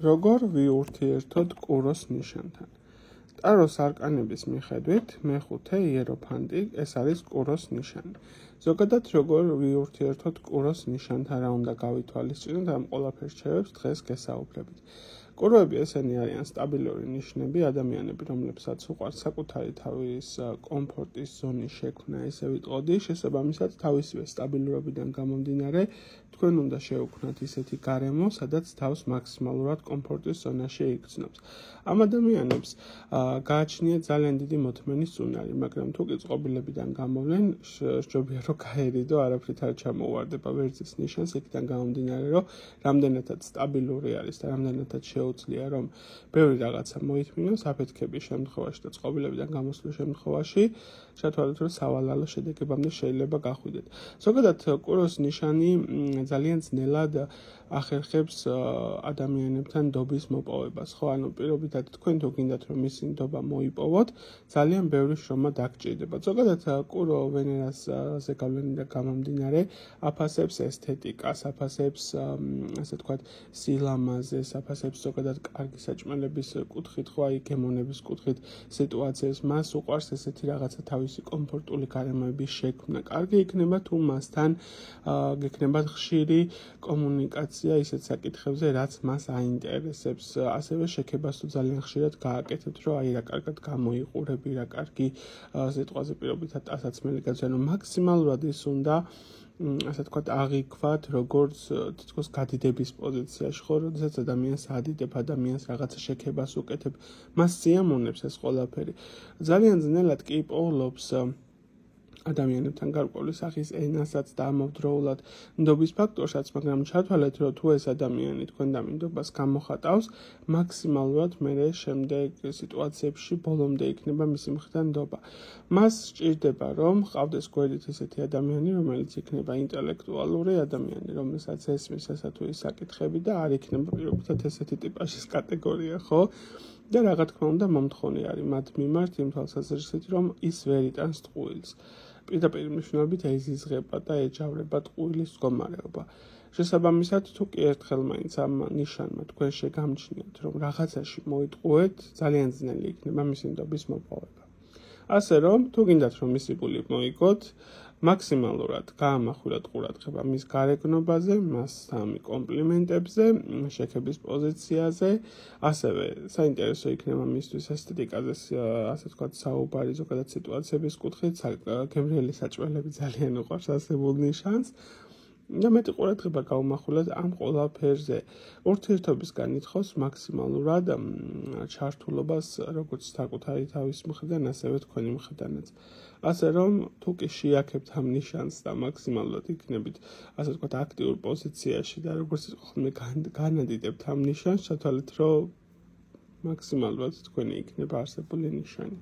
როგორ ვიურთიერთოთ კუროს ნიშანთან. ტაროს არკანების მიხედვით მეხუთე იეროფანტი ეს არის კუროს ნიშანი. ზოგადად როგორ ვიურთიერთოთ კუროს ნიშანთან რა უნდა გავითვალისწინოთ ამ ყველაფერს შევებს დღეს გესაუბრებით. კუროები ესენი არიან სტაბილური ნიშნები, ადამიანები, რომლებსაც უყვართ საკუთარი თავის კომფორტის ზონის შექმნა, ესე ვიტყოდი, შესაბამისად თავისივე სტაბილურობიდან გამომდინარე, თქვენ უნდა შეუქმნათ ისეთი გარემო, სადაც თავს მაქსიმალურად კომფორტის ზონაში იგრძნობს. ამ ადამიანებს გააჩნიათ ძალიან დიდი მოთმენის უნარი, მაგრამ თუ კი წყობილებიდან გამოვლენ, სჯობია რომ გაერიდო, არაფრით არ ჩამოუვარდება ვერძის ნიშანს, იქიდან გამომდინარე, რომ რამდენადაც სტაბილური არის და რამდენადაც შეუძლია რომ ბევრი რაღაცა მოითმინოს აფეთქების შემთხვევაში და წყობილებიდან გამოსვლის შემთხვევაში, შეთვალეთ რომ სავალალო შედეგებამდე შეიძლება გახვიდეთ. ზოგადად კუროს ნიშანი ძალიან ძნელად ახერხებს ადამიანებთან ნდობის მოპოვებას, ხო, ანუ პირობითად თქვენ თუ გინდათ რომ მისი ნდობა მოიპოვოთ, ძალიან ბევრი შრომა დაგჭირდება. ზოგადად კურო ვენერას ზეგავლენიდან გამომდინარე, აფასებს ესთეტიკას, აფასებს ასე ვთქვათ, სილამაზეს, აფასებს ზოგადად კარგი საჭმელების კუთხით, ხო, აი გემოვნების კუთხით სიტუაციებს, მას უყვარს ესეთი რაღაცა თავისი კომფორტული გარემოების შექმნა. კარგი იქნება თუ მასთან გექნებათ ხშირი კომუნიკაცია ისეთ საკითხებზე, რაც მას აინტერესებს. ასევე შექებას თუ ძალიან ხშირად გააკეთებთ, რომ აი რა კარგად გამოიყურები, რა კარგი სიტყვაზე პირობითად ტანსაცმელი გაჩვენო, ანუ მაქსიმალურად ის უნდა ასე ვთქვათ, აღიქვათ, როგორც თითქოს გადიდების პოზიციაში, ხო, როდესაც ადამიანს ადიდებ, ადამიანს რაღაცა შექებას უკეთებ, მას სიამოვნებს ეს ყველაფერი. ძალიან ძნელად კი პოულობს ადამიანებთან გარკვეული სახის ენასაც და ამავდროულად ნდობის ფაქტორსაც, მაგრამ ჩათვალეთ, რომ თუ ეს ადამიანი თქვენდამი ნდობას გამოხატავს, მაქსიმალურად მერე შემდეგ სიტუაციებში ბოლომდე იქნება მისი მხრიდან ნდობა. მას სჭირდება, რომ ჰყავდეს გვერდით ისეთი ადამიანი, რომელიც იქნება ინტელექტუალური ადამიანი, რომელსაც ესმის ესა თუ ის საკითხები და არ იქნება პირობითად ესეთი ტიპაჟის კატეგორია, ხო? და რა თქმა უნდა მომთხოვნი არის მათ მიმართ იმ თვალსაზრისით, რომ ის ვერ იტანს ტყუილს. პირდაპირ მნიშვნელობით ეზიზღება და ეჯავრება ტყუილის მდგომარეობა. შესაბამისად, თუ კი ერთხელ მაინც ამ ნიშანმა თქვენ შეგამჩნიათ, რომ რაღაცაში მოიტყუეთ, ძალიან ძნელი იქნება მისი ნდობის მოპოვება. ასე რომ, თუ გინდათ რომ მისი გული მოიგოთ, მაქსიმალურად გაამახვილოთ ყურადღება მის გარეგნობაზე, მასთან კომპლიმენტებზე, შექების პოზიციაზე, ასევე საინტერესო იქნება მისთვის ესთეტიკაზე, ასე ვთქვათ, საუბარი ზოგადად სიტუაციების კუთხით, გემრიელი საჭმელები ძალიან უყვარს ასებულ ნიშანს. და მეტი ყურადღება გაუმახვილოთ ამ ყველაფერზე. ურთიერთობისგან ითხოვს მაქსიმალურად ჩართულობას, როგორც საკუთარი თავის მხრიდან, ასევე თქვენი მხრიდანაც. ასე რომ, თუ კი შეაქებთ ამ ნიშანს და მაქსიმალურად იქნებით, ასე ვთქვათ, აქტიურ პოზიციაში და როგორც ხოლმე განადიდებთ ამ ნიშანს, ჩათვალეთ, რომ მაქსიმალურად თქვენი იქნება არსებული ნიშანი.